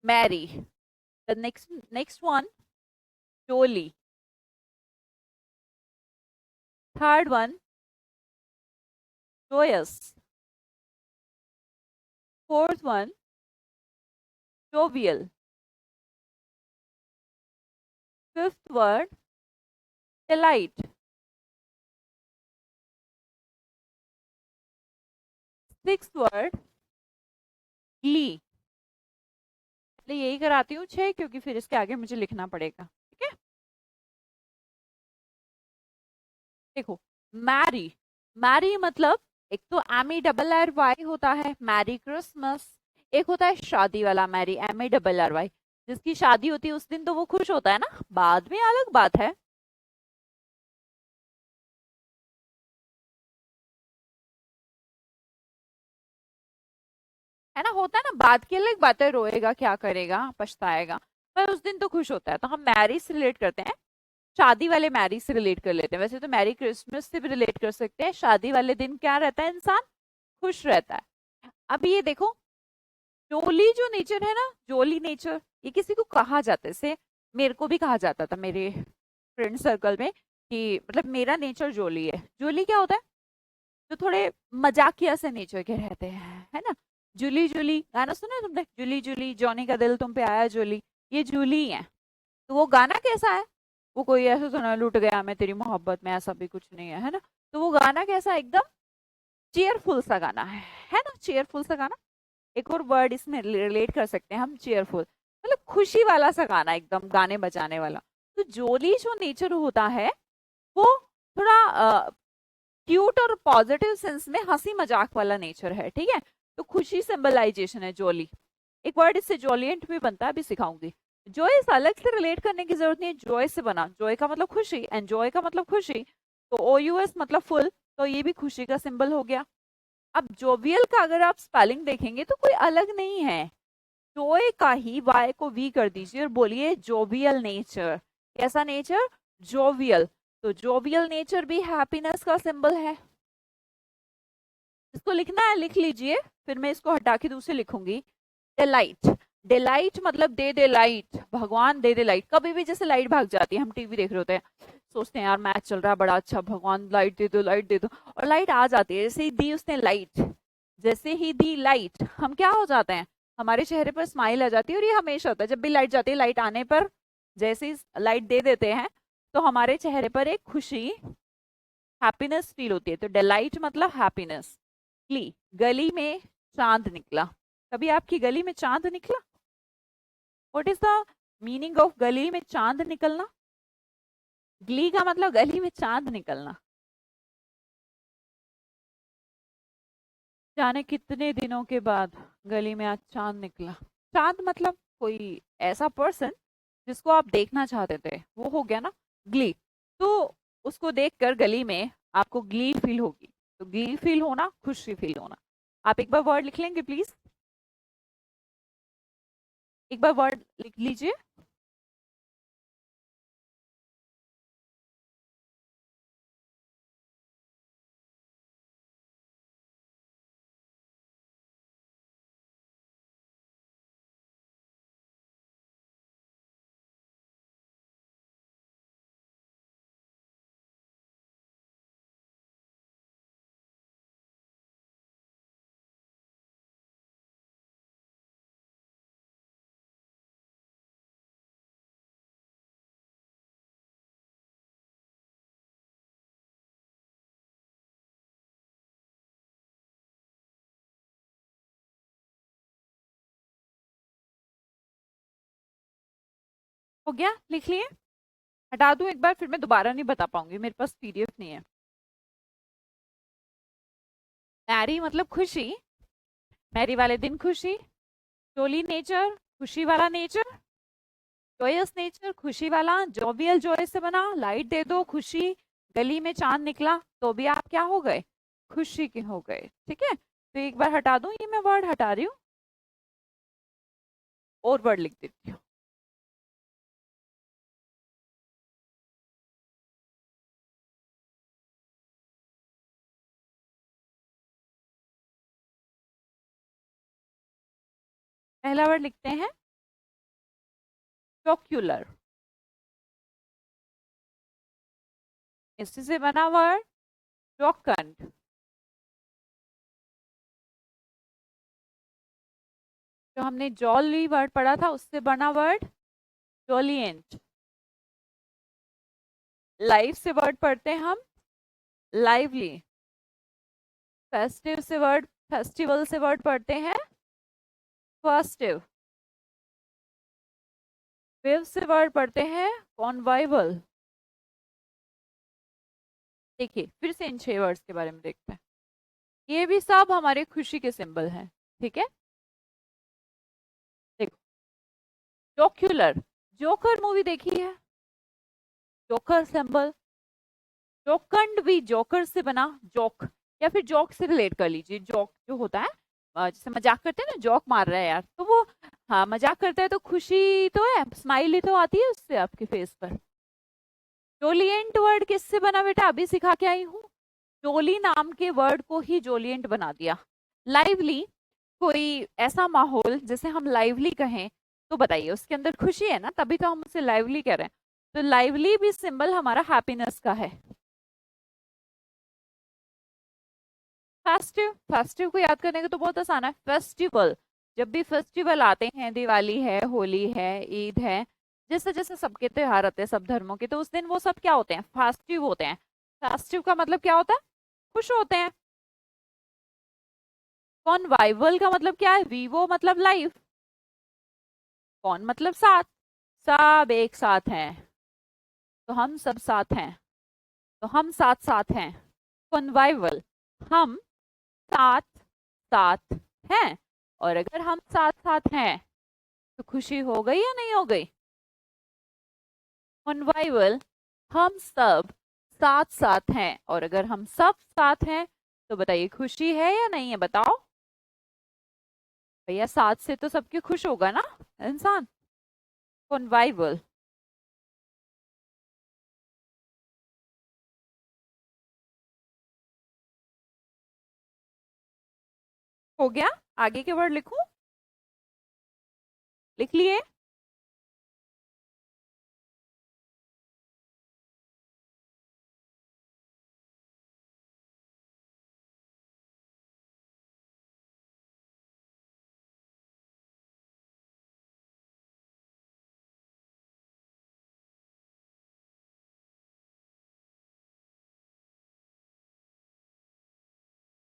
merry. The next one jolly. Third one joyous. Fourth one jovial. Fifth word delight. Sixth word glee. पहले यही कराती हूँ 6, क्योंकि फिर इसके आगे मुझे लिखना पड़ेगा, ठीक है। देखो, मैरी। मैरी मतलब एक तो MERRY होता है, मैरी क्रिसमस। एक होता है शादी वाला मैरी, MERRY। जिसकी शादी होती है उस दिन तो वो खुश होता है ना, बाद में अलग बात है ना, होता है ना, बात की अलग बात है, रोएगा, क्या करेगा, पछताएगा, पर उस दिन तो खुश होता है। तो हम मैरी से रिलेट करते हैं, शादी वाले मैरी से रिलेट कर लेते हैं। वैसे तो मैरी क्रिसमस से भी रिलेट कर सकते हैं। शादी वाले दिन क्या रहता है, इंसान खुश रहता है। अब ये देखो, जोली जो नेचर है ना, जोली नेचर, ये किसी को कहा जाता है, से मेरे को भी कहा जाता था मेरे फ्रेंड सर्कल में, कि मतलब मेरा नेचर जोली है। जोली क्या होता है, जो थोड़े मजाकिया से नेचर के रहते हैं, है ना। जूली जूली गाना सुना है तुमने, जूली जूली जॉनी का दिल तुम पे आया जूली, ये जूली है। तो वो गाना कैसा है, वो कोई ऐसा सुना लुट गया मैं तेरी मोहब्बत में, ऐसा भी कुछ नहीं है ना। तो वो गाना कैसा, एकदम चेयरफुल सा गाना है ना, चेयरफुल सा गाना। एक और वर्ड इसमें रिलेट कर सकते हैं हम, चेयरफुल, मतलब खुशी वाला सा गाना, एकदम गाने बजाने वाला। तो जोली जो नेचर होता है वो थोड़ा क्यूट और पॉजिटिव सेंस में हंसी मजाक वाला नेचर है, ठीक है। तो खुशी सिंबलाइजेशन है जोली। एक वर्ड इससे जॉलियंट भी बनता है, अभी सिखाऊंगी। जॉय से अलग से रिलेट करने की जरूरत नहीं है, जॉय से बना, जॉय का मतलब खुशी, एंजॉय का मतलब खुशी, तो OUS मतलब फुल, तो ये भी खुशी का सिंबल हो गया। अब जोवियल का अगर आप स्पेलिंग देखेंगे तो कोई अलग नहीं है, जॉय का ही वाई को वी कर दीजिए और बोलिए जोवियल नेचर। कैसा नेचर, जोवियल। तो जोवियल नेचर भी हैप्पीनेस का सिंबल है। इसको लिखना है, लिख लीजिए, फिर मैं इसको हटा के दूसरे लिखूंगी। डिलाइट। डिलाइट मतलब दे दे लाइट, भगवान दे दे लाइट। कभी भी जैसे लाइट भाग जाती है, हम टीवी देख रहे होते हैं, सोचते हैं यार मैच चल रहा है बड़ा अच्छा, भगवान लाइट दे दो, लाइट दे दो, और लाइट आ जाती है। जैसे ही दी उसने लाइट, जैसे ही दी लाइट, हम क्या हो जाते हैं, हमारे चेहरे पर स्माइल आ जाती है। और ये हमेशा होता है, जब भी लाइट जाती है, लाइट आने पर जैसे ही लाइट दे देते हैं तो हमारे चेहरे पर एक खुशी, हैप्पीनेस फील होती है। तो डिलाइट मतलब हैप्पीनेस। गली, गली में चांद निकला। कभी आपकी गली में चांद निकला? What is the meaning of गली में चांद निकलना? गली का मतलब गली में चांद निकलना। जाने कितने दिनों के बाद गली में आज चांद निकला। चांद मतलब कोई ऐसा पर्सन जिसको आप देखना चाहते थे, वो हो गया ना ग्ली। तो उसको देखकर गली में आपको ग्ली फील होगी। तो ग्ली फील होना, खुशी फील होना। आप एक बार वर्ड लिख लेंगे प्लीज, एक बार वर्ड लिख लीजिए। हो गया, लिख लिए? हटा दूं एक बार, फिर मैं दोबारा नहीं बता पाऊंगी, मेरे पास PDF नहीं है। मैरी मतलब खुशी, मैरी वाले दिन खुशी। जोली नेचर, खुशी वाला नेचर। जॉयस नेचर, खुशी वाला। जॉवियल, जॉय से बना, लाइट दे दो, खुशी। गली में चांद निकला, तो भी आप क्या हो गए, खुशी के हो गए, ठीक है। तो एक बार हटा दूं, ये मैं वर्ड हटा रही हूँ। और वर्ड लिख देती हूँ। पहला वर्ड लिखते हैं जोक्यूलर। इसी से बना वर्ड जोकंड। जो हमने जॉली वर्ड पढ़ा था उससे बना वर्ड जॉलिएंट। लाइव से वर्ड पढ़ते हैं हम लाइवली। फेस्टिव से वर्ड फेस्टिवल से वर्ड पढ़ते हैं फेस्टिव। विव से वर्ड पढ़ते हैं कॉन्वाइवल। देखिए फिर से इन 6 वर्ड्स के बारे में देखते हैं। ये भी सब हमारे खुशी के सिंबल हैं, ठीक है। देखो जोक्यूलर, जोकर मूवी देखी है, जोकर सिंबल। जोकंड भी जोकर से बना, जोक या फिर जोक से रिलेट कर लीजिए। जोक जो होता है जैसे मजाक करते हैं ना, जोक मार रहा है यार, तो वो हाँ मजाक करता है तो खुशी तो है, स्माइल ही तो आती है उससे आपके फेस पर। जोलिएंट वर्ड किससे बना बेटा, अभी सिखा के आई हूँ। जोली नाम के वर्ड को ही जोलिएंट बना दिया। लाइवली, कोई ऐसा माहौल जैसे हम लाइवली कहें तो बताइए उसके अंदर खुशी है ना, तभी तो हम उसे लाइवली कह रहे हैं। तो लाइवली भी सिंबल हमारा हैप्पीनेस का है। फेस्टिव, फेस्टिव को याद करने का तो बहुत आसान है। फेस्टिवल, जब भी फेस्टिवल आते हैं, दिवाली है, होली है, ईद है, जैसे जैसे सबके त्योहार आते हैं सब धर्मों के, तो उस दिन वो सब क्या होते हैं, फेस्टिव होते हैं। फेस्टिव का मतलब क्या होता है, खुश होते हैं। कॉन्वाइवल का मतलब क्या है, वीवो मतलब लाइव, कौन मतलब साथ, सब एक साथ हैं, तो हम सब साथ हैं, तो हम साथ साथ हैं। कॉन्वाइवल, हम साथ साथ हैं, और अगर हम साथ साथ हैं तो खुशी हो गई या नहीं हो गई। कॉन्वाइवल, हम सब साथ साथ हैं, और अगर हम सब साथ हैं तो बताइए खुशी है या नहीं है, बताओ भैया, साथ से तो सबके खुश होगा ना इंसान। कॉन्वाइवल। हो गया, आगे के वर्ड लिखूं, लिख लिए।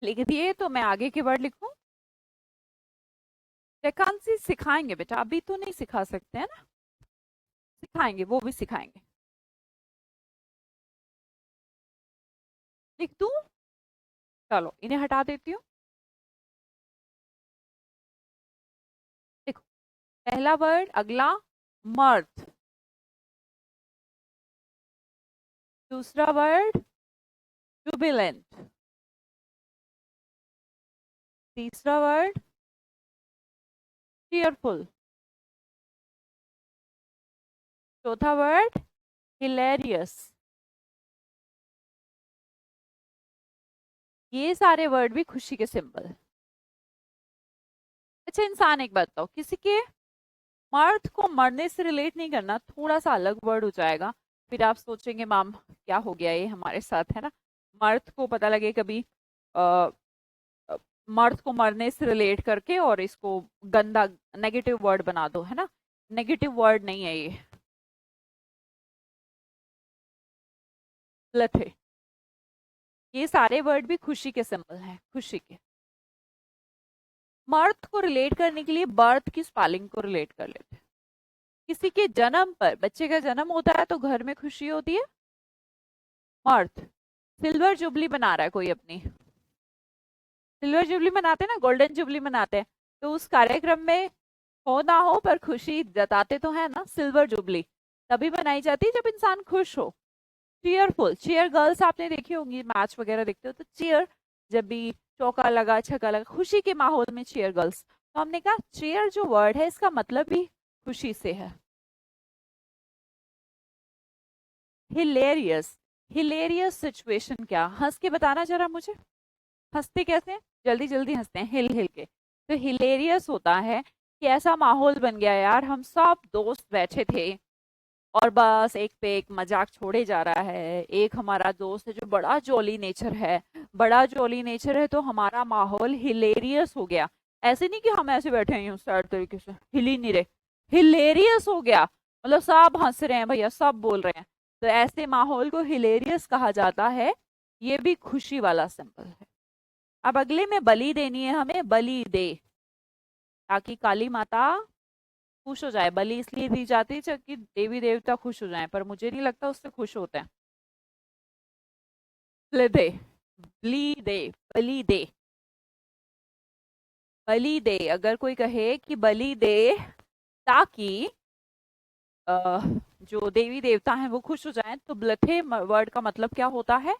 लिख दिए, तो मैं आगे के वर्ड लिखूं। वैकेंसी सिखाएंगे बेटा, अभी तो नहीं सिखा सकते हैं ना, सिखाएंगे, वो भी सिखाएंगे। लिख दूं, चलो इन्हें हटा देती हूँ। देखो पहला वर्ड, अगला मर्द, दूसरा वर्ड जुबिलेंट, तीसरा वर्ड चीयरफुल, चौथा वर्ड हिलेरियस। ये सारे वर्ड भी खुशी के सिंबल। अच्छा इंसान, एक बात बताओ, किसी के मर्द को मरने से रिलेट नहीं करना, थोड़ा सा अलग वर्ड हो जाएगा, फिर आप सोचेंगे मैम क्या हो गया ये हमारे साथ, है ना। मर्द को पता लगे कभी आ, मर्द को मरने से रिलेट करके और इसको गंदा नेगेटिव वर्ड बना दो, है ना। नेगेटिव वर्ड नहीं है ये, गलत है। ये सारे वर्ड भी खुशी के सिंबल हैं, खुशी के। मर्द को रिलेट करने के लिए बर्थ की स्पेलिंग को रिलेट कर लेते हैं। किसी के जन्म पर, बच्चे का जन्म होता है तो घर में खुशी होती है, मर्द। सिल्वर जुबली बना रहा है कोई अपनी, सिल्वर जुबली मनाते हैं ना, गोल्डन जुबली मनाते हैं, तो उस कार्यक्रम में हो ना हो पर खुशी जताते तो है ना, सिल्वर जुबली तभी मनाई जाती है जब इंसान खुश हो। चीयरफुल, चीयर गर्ल्स आपने देखी होंगी, मैच वगैरह देखते हो तो चीयर, जब भी चौका लगा छक्का लगा, खुशी के माहौल में चीयर गर्ल्स। तो हमने कहा चीयर जो वर्ड है इसका मतलब भी खुशी से है। हिलेरियस, हिलेरियस सिचुएशन क्या, हंस के बताना जरा मुझे, हंसते कैसे हैं? जल्दी जल्दी हंसते हैं हिल हिल के। तो हिलेरियस होता है कि ऐसा माहौल बन गया यार, हम सब दोस्त बैठे थे और बस एक पे एक मजाक छोड़े जा रहा है। एक हमारा दोस्त है जो बड़ा जॉली नेचर है, बड़ा जॉली नेचर है, तो हमारा माहौल हिलेरियस हो गया। ऐसे नहीं कि हम ऐसे बैठे हैं सैड तरीके से हिल ही नहीं रहे, हिलेरियस हो गया, मतलब सब हंस रहे हैं भैया, सब बोल रहे हैं। तो ऐसे माहौल को हिलेरियस कहा जाता है। ये भी खुशी वाला सिंबल है। अब अगले में बलि देनी है हमें, बलि दे, ताकि काली माता खुश हो जाए। बलि इसलिए दी जाती है कि देवी देवता खुश हो जाएं, पर मुझे नहीं लगता उससे खुश होते हैं। बलि दे, बलि दे, बलि दे, बलि दे। अगर कोई कहे कि बलि दे ताकि जो देवी देवता हैं वो खुश हो जाएं, तो ब्लथे वर्ड का मतलब क्या होता है?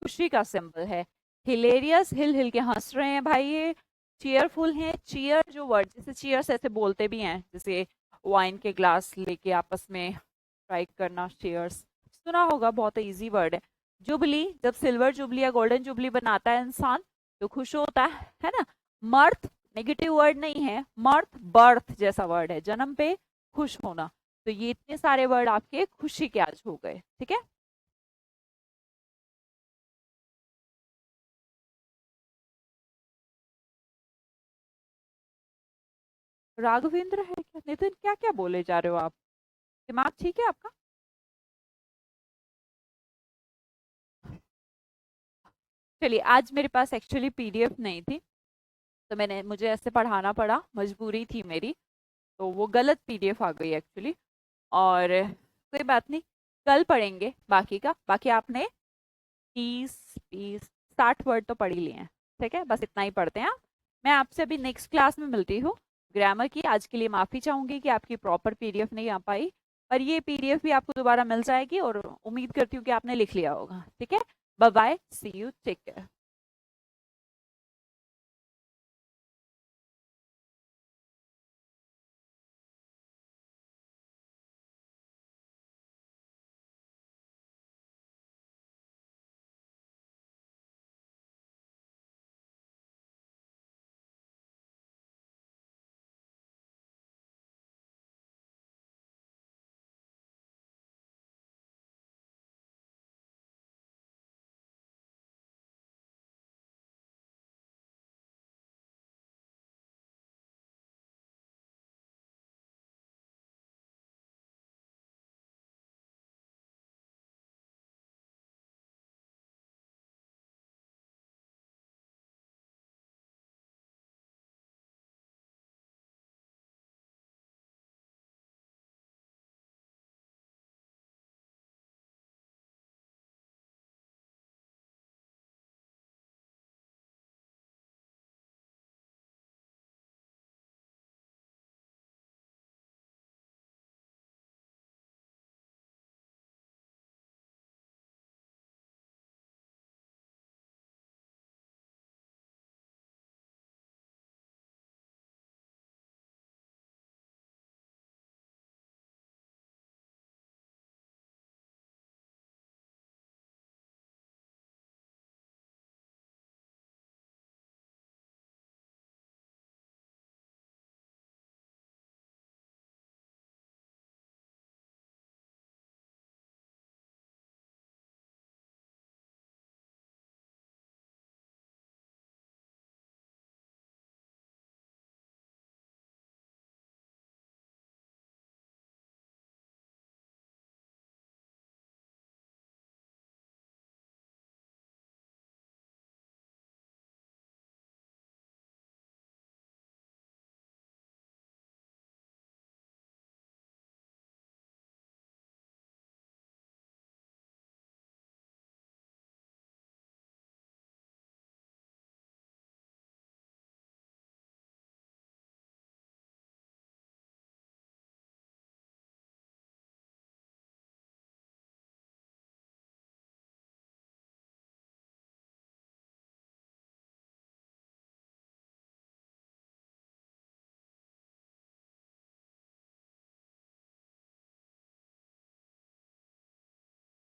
खुशी का सिंबल है। हिलेरियस, हिल हिल के हंस रहे हैं भाई ये। चीयरफुल है, चीयर जो वर्ड, जैसे चीयर्स ऐसे बोलते भी हैं, जैसे वाइन के ग्लास लेके आपस में स्ट्राइक करना, चीयर्स सुना होगा, बहुत इजी वर्ड है। जुबली, जब सिल्वर जुबली या गोल्डन जुबली बनाता है इंसान तो खुश होता है ना। मर्थ नेगेटिव वर्ड नहीं है, मर्थ बर्थ जैसा वर्ड है, जन्म पे खुश होना। तो ये इतने सारे वर्ड आपके खुशी के आज हो गए, ठीक है। राघवेंद्र है क्या? नितिन क्या क्या बोले जा रहे हो आप? दिमाग ठीक है आपका? चलिए, आज मेरे पास एक्चुअली पीडीएफ नहीं थी, तो मैंने मुझे ऐसे पढ़ाना पड़ा, मजबूरी थी मेरी। तो वो गलत पीडीएफ आ गई एक्चुअली। और कोई बात नहीं, कल पढ़ेंगे बाकी का। बाकी आपने 30 20 60 वर्ड तो पढ़ ही लिए हैं, ठीक है, बस इतना ही पढ़ते हैं आप। मैं आपसे अभी नेक्स्ट क्लास में मिलती हूँ ग्रामर की। आज के लिए माफ़ी चाहूंगी कि आपकी प्रॉपर पीडीएफ नहीं आ पाई, पर ये पीडीएफ भी आपको दोबारा मिल जाएगी और उम्मीद करती हूँ कि आपने लिख लिया होगा, ठीक है। Bye bye, see you, take care.